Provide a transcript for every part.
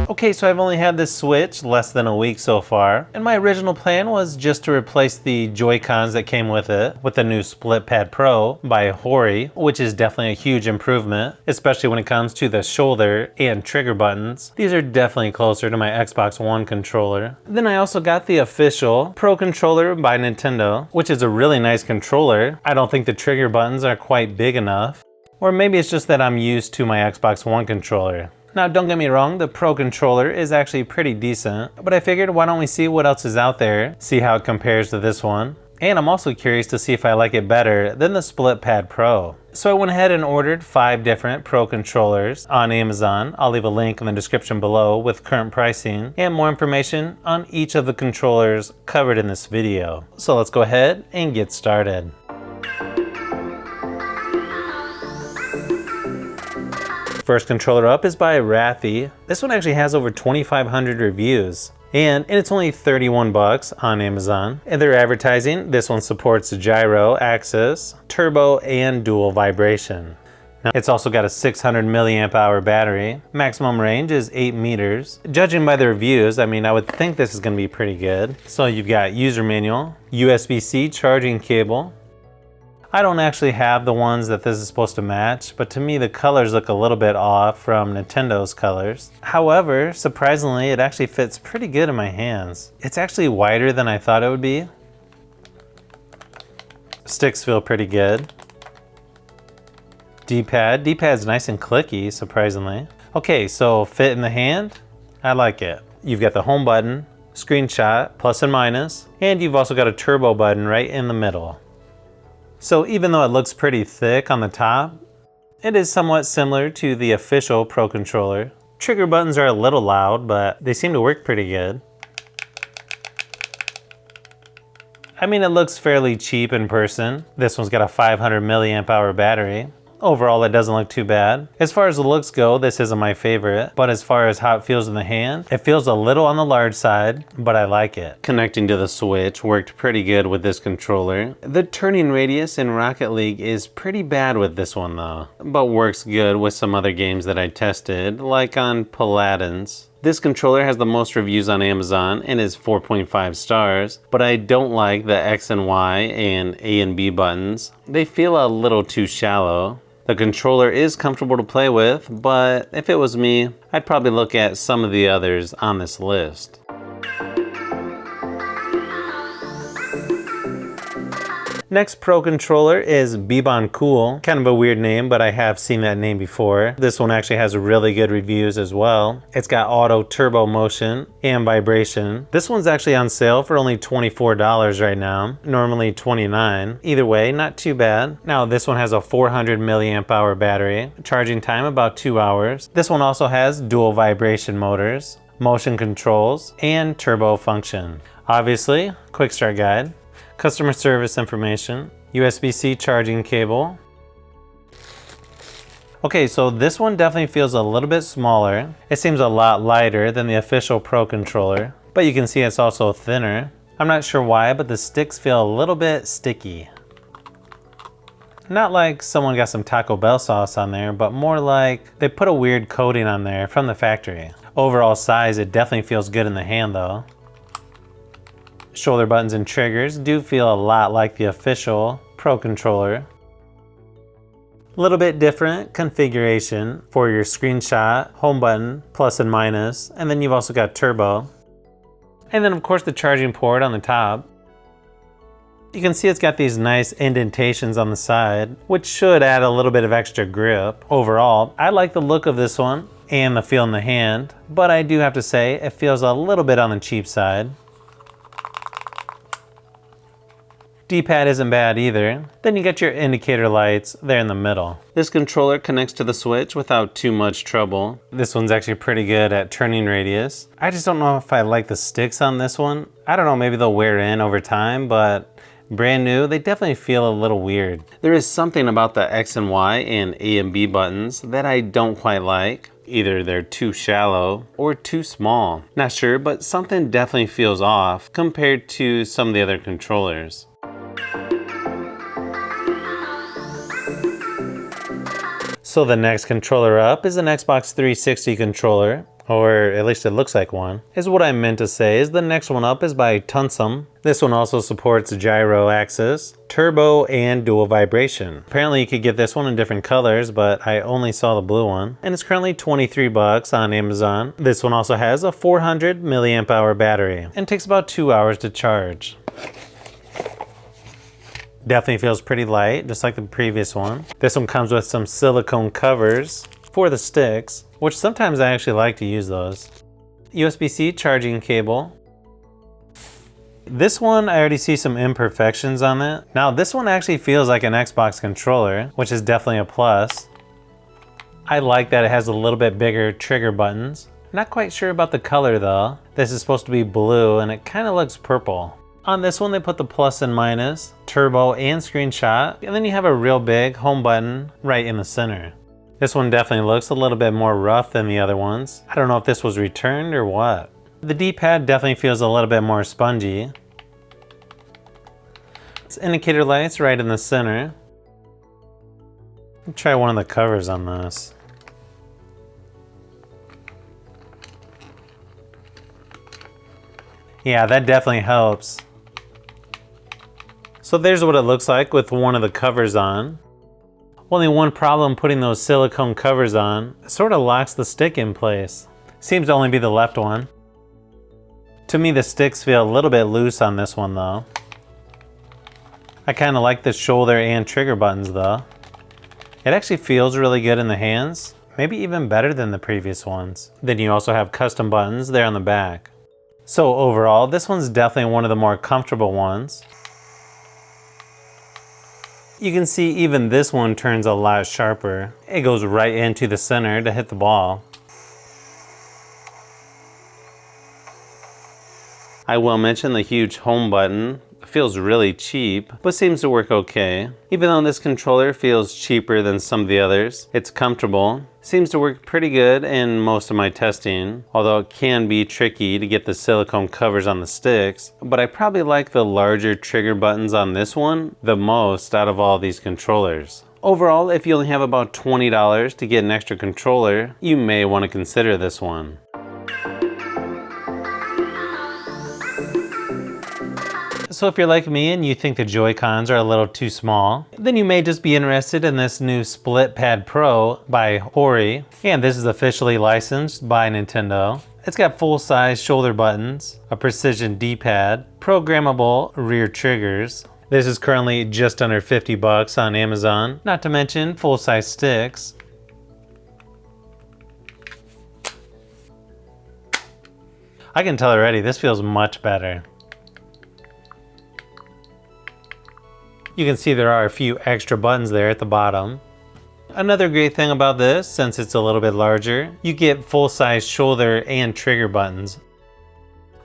Okay, so I've only had this Switch less than a week so far, and my original plan was just to replace the Joy-Cons that came with it with the new Split Pad Pro by Horry, which is definitely a huge improvement, especially when it comes to the shoulder and trigger buttons. These are definitely closer to my Xbox One controller. Then I also got the official Pro Controller by Nintendo, which is a really nice controller. I don't think the trigger buttons are quite big enough, or maybe it's just that I'm used to my Xbox One controller. Now, don't get me wrong, the Pro Controller is actually pretty decent, but I figured why don't we see what else is out there, see how it compares to this one. And I'm also curious to see if I like it better than the Split Pad Pro. So I went ahead and ordered 5 different Pro Controllers on Amazon. I'll leave a link in the description below with current pricing and more information on each of the controllers covered in this video. So let's go ahead and get started. First controller up is by Raffi. This one actually has over 2,500 reviews. And it's only 31 bucks on Amazon. And they're advertising this one supports gyro, axis, turbo, and dual vibration. Now, it's also got a 600 milliamp hour battery. Maximum range is 8 meters. Judging by the reviews, I mean, I would think this is gonna be pretty good. So you've got user manual, USB-C charging cable. I don't actually have the ones that this is supposed to match, but to me the colors look a little bit off from Nintendo's colors. However, surprisingly, it actually fits pretty good in my hands. It's actually wider than I thought it would be. Sticks feel pretty good. D-pad's nice and clicky, surprisingly. Okay, so fit in the hand, I like it. You've got the home button, screenshot, plus and minus, and you've also got a turbo button right in the middle. So even though it looks pretty thick on the top, it is somewhat similar to the official Pro Controller. Trigger buttons are a little loud, but they seem to work pretty good. I mean, it looks fairly cheap in person. This one's got a 500 milliamp hour battery. Overall, it doesn't look too bad. As far as the looks go, this isn't my favorite, but as far as how it feels in the hand, it feels a little on the large side, but I like it. Connecting to the Switch worked pretty good with this controller. The turning radius in Rocket League is pretty bad with this one though, but works good with some other games that I tested, like on Paladins. This controller has the most reviews on Amazon and is 4.5 stars, but I don't like the X and Y and A and B buttons. They feel a little too shallow. The controller is comfortable to play with, but if it was me, I'd probably look at some of the others on this list. Next Pro Controller is Beeban Cool. Kind of a weird name, but I have seen that name before. This one actually has really good reviews as well. It's got auto turbo motion and vibration. This one's actually on sale for only $24 right now, normally $29. Either way, not too bad. Now this one has a 400 milliamp hour battery, charging time about 2 hours. This one also has dual vibration motors, motion controls, and turbo function. Obviously, quick start guide, customer service information, USB-C charging cable. Okay, so this one definitely feels a little bit smaller. It seems a lot lighter than the official Pro Controller, but you can see it's also thinner. I'm not sure why, but the sticks feel a little bit sticky. Not like someone got some Taco Bell sauce on there, but more like they put a weird coating on there from the factory. Overall size, it definitely feels good in the hand though. Shoulder buttons and triggers do feel a lot like the official Pro Controller. A little bit different configuration for your screenshot, home button, plus and minus, and then you've also got turbo. And then of course the charging port on the top. You can see it's got these nice indentations on the side, which should add a little bit of extra grip. Overall, I like the look of this one and the feel in the hand, but I do have to say it feels a little bit on the cheap side. D-pad isn't bad either. Then you get your indicator lights there in the middle. This controller connects to the Switch without too much trouble. This one's actually pretty good at turning radius. I just don't know if I like the sticks on this one. I don't know, maybe they'll wear in over time, but brand new, they definitely feel a little weird. There is something about the X and Y and A and B buttons that I don't quite like. Either they're too shallow or too small. Not sure, but something definitely feels off compared to some of the other controllers. So the next controller up is an Xbox 360 controller, or at least it looks like one. Is what I meant to say is the next one up is by Tunsil. This one also supports gyro axis, turbo, and dual vibration. Apparently you could get this one in different colors, but I only saw the blue one. And it's currently 23 bucks on Amazon. This one also has a 400 milliamp hour battery and takes about 2 hours to charge. Definitely feels pretty light, just like the previous one. This one comes with some silicone covers for the sticks, which sometimes I actually like to use those. USB-C charging cable. This one, I already see some imperfections on it. Now this one actually feels like an Xbox controller, which is definitely a plus. I like that it has a little bit bigger trigger buttons. Not quite sure about the color though. This is supposed to be blue and it kind of looks purple. On this one, they put the plus and minus, turbo, and screenshot, and then you have a real big home button right in the center. This one definitely looks a little bit more rough than the other ones. I don't know if this was returned or what. The D-pad definitely feels a little bit more spongy. It's indicator lights right in the center. Let's try one of the covers on this. Yeah, that definitely helps. So there's what it looks like with one of the covers on. Only one problem putting those silicone covers on, it sort of locks the stick in place. Seems to only be the left one. To me, the sticks feel a little bit loose on this one though. I kind of like the shoulder and trigger buttons though. It actually feels really good in the hands, maybe even better than the previous ones. Then you also have custom buttons there on the back. So overall, this one's definitely one of the more comfortable ones. You can see even this one turns a lot sharper. It goes right into the center to hit the ball. I will mention the huge home button. It feels really cheap, but seems to work okay. Even though this controller feels cheaper than some of the others, it's comfortable. Seems to work pretty good in most of my testing, although it can be tricky to get the silicone covers on the sticks, but I probably like the larger trigger buttons on this one the most out of all these controllers. Overall, if you only have about $20 to get an extra controller, you may want to consider this one. So if you're like me and you think the Joy-Cons are a little too small, then you may just be interested in this new Split Pad Pro by Horry. And this is officially licensed by Nintendo. It's got full-size shoulder buttons, a precision D-pad, programmable rear triggers. This is currently just under 50 bucks on Amazon, not to mention full-size sticks. I can tell already, this feels much better. You can see there are a few extra buttons there at the bottom. Another great thing about this, since it's a little bit larger, you get full-size shoulder and trigger buttons.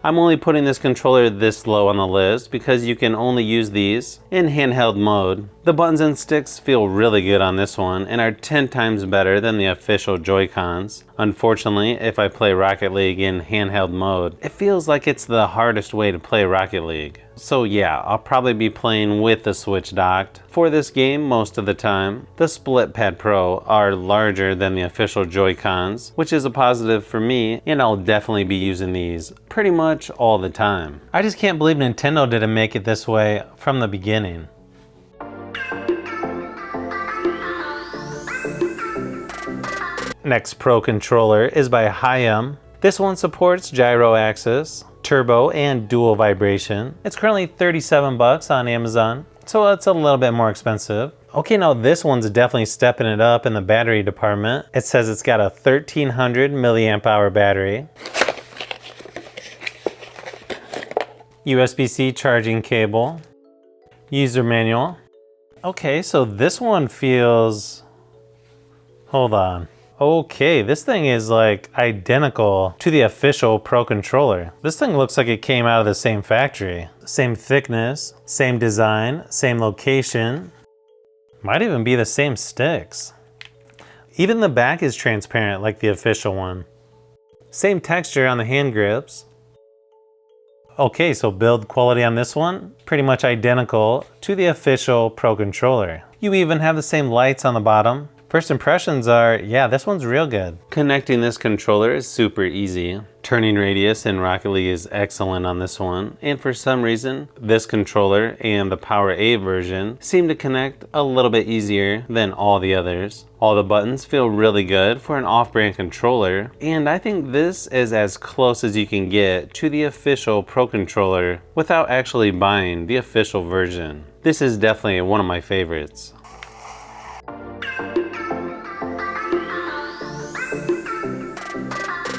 I'm only putting this controller this low on the list because you can only use these in handheld mode. The buttons and sticks feel really good on this one and are 10 times better than the official Joy-Cons. Unfortunately, if I play Rocket League in handheld mode, it feels like it's the hardest way to play Rocket League. So yeah, I'll probably be playing with the Switch docked. For this game most of the time, the Split Pad Pro are larger than the official Joy-Cons, which is a positive for me, and I'll definitely be using these pretty much all the time. I just can't believe Nintendo didn't make it this way from the beginning. Next Pro controller is by ByHighM. This one supports gyro axis, turbo, and dual vibration. It's currently 37 bucks on Amazon, so it's a little bit more expensive. Okay, now this one's definitely stepping it up in the battery department. It says it's got a 1300 milliamp hour battery. USB-C charging cable. User manual. Okay, so this one feels... Hold on. Okay, this thing is like identical to the official Pro controller. This thing looks like it came out of the same factory. Same thickness, same design, same location. Might even be the same sticks. Even the back is transparent like the official one. Same texture on the hand grips. Okay, so build quality on this one, pretty much identical to the official Pro controller. You even have the same lights on the bottom First impressions are, yeah, this one's real good. Connecting this controller is super easy. Turning radius in Rocket League is excellent on this one, and for some reason, this controller and the PowerA version seem to connect a little bit easier than all the others. All the buttons feel really good for an off-brand controller, and I think this is as close as you can get to the official Pro Controller without actually buying the official version. This is definitely one of my favorites.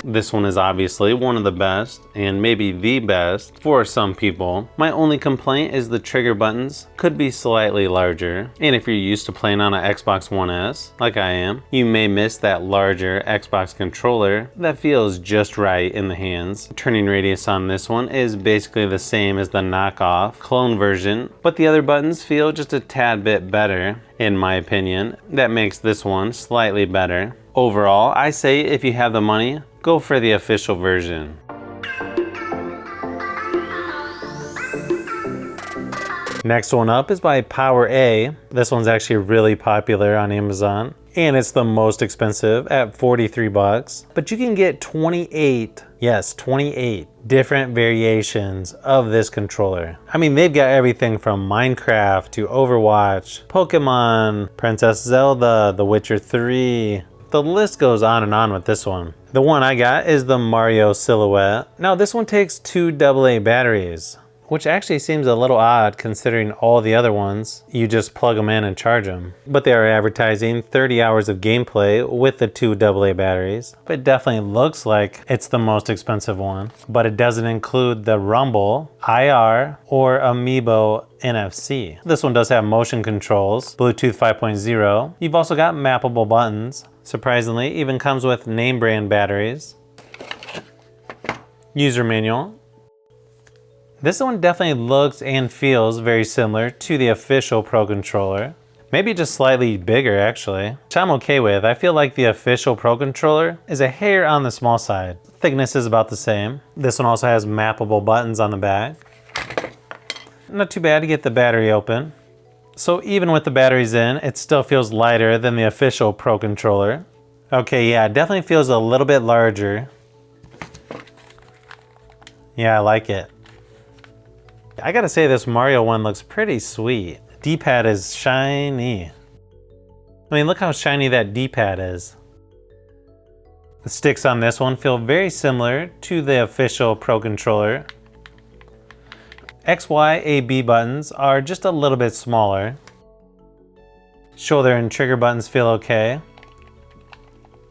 This one is obviously one of the best, and maybe the best for some people. My only complaint is the trigger buttons could be slightly larger, and if you're used to playing on an Xbox One S, like I am, you may miss that larger Xbox controller that feels just right in the hands. Turning radius on this one is basically the same as the knockoff clone version, but the other buttons feel just a tad bit better, in my opinion. That makes this one slightly better. Overall, I say if you have the money, go for the official version. Next one up is by PowerA. This one's actually really popular on Amazon, and it's the most expensive at 43 bucks. But you can get 28, yes, 28 different variations of this controller. I mean, they've got everything from Minecraft to Overwatch, Pokemon, Princess Zelda, The Witcher 3. The list goes on with this one. The one I got is the Mario Silhouette. Now this one takes 2 AA batteries, which actually seems a little odd considering all the other ones, you just plug them in and charge them. But they are advertising 30 hours of gameplay with the 2 AA batteries. But it definitely looks like it's the most expensive one. But it doesn't include the Rumble, IR, or Amiibo NFC. This one does have motion controls, Bluetooth 5.0. You've also got mappable buttons. Surprisingly, even comes with name brand batteries. User manual. This one definitely looks and feels very similar to the official Pro Controller. Maybe just slightly bigger actually, which I'm okay with. I feel like the official Pro Controller is a hair on the small side. Thickness is about the same. This one also has mappable buttons on the back. Not too bad to get the battery open. So even with the batteries in, it still feels lighter than the official Pro Controller. Okay, yeah, it definitely feels a little bit larger. Yeah, I like it. I gotta say this Mario one looks pretty sweet. D-pad is shiny. I mean, look how shiny that D-pad is. The sticks on this one feel very similar to the official Pro Controller. X, Y, A, B buttons are just a little bit smaller. Shoulder and trigger buttons feel okay.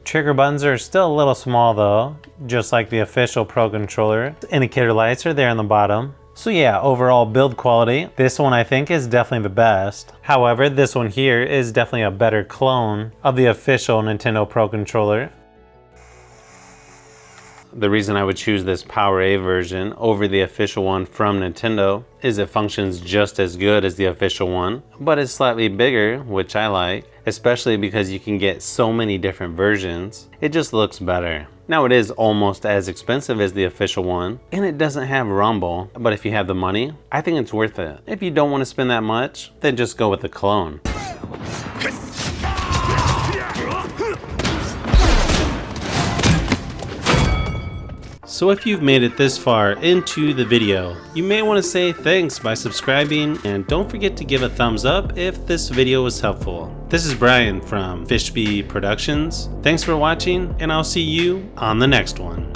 Trigger buttons are still a little small though, just like the official Pro Controller. Indicator lights are there on the bottom. So yeah, overall build quality, this one I think is definitely the best. However, this one here is definitely a better clone of the official Nintendo Pro Controller. The reason I would choose this PowerA version over the official one from Nintendo is it functions just as good as the official one, but it's slightly bigger, which I like, especially because you can get so many different versions. It just looks better. Now it is almost as expensive as the official one, and it doesn't have Rumble, but if you have the money, I think it's worth it. If you don't want to spend that much, then just go with the clone. So if you've made it this far into the video, you may want to say thanks by subscribing, and don't forget to give a thumbs up if this video was helpful. This is Brian from Fishbee Productions. Thanks for watching, and I'll see you on the next one.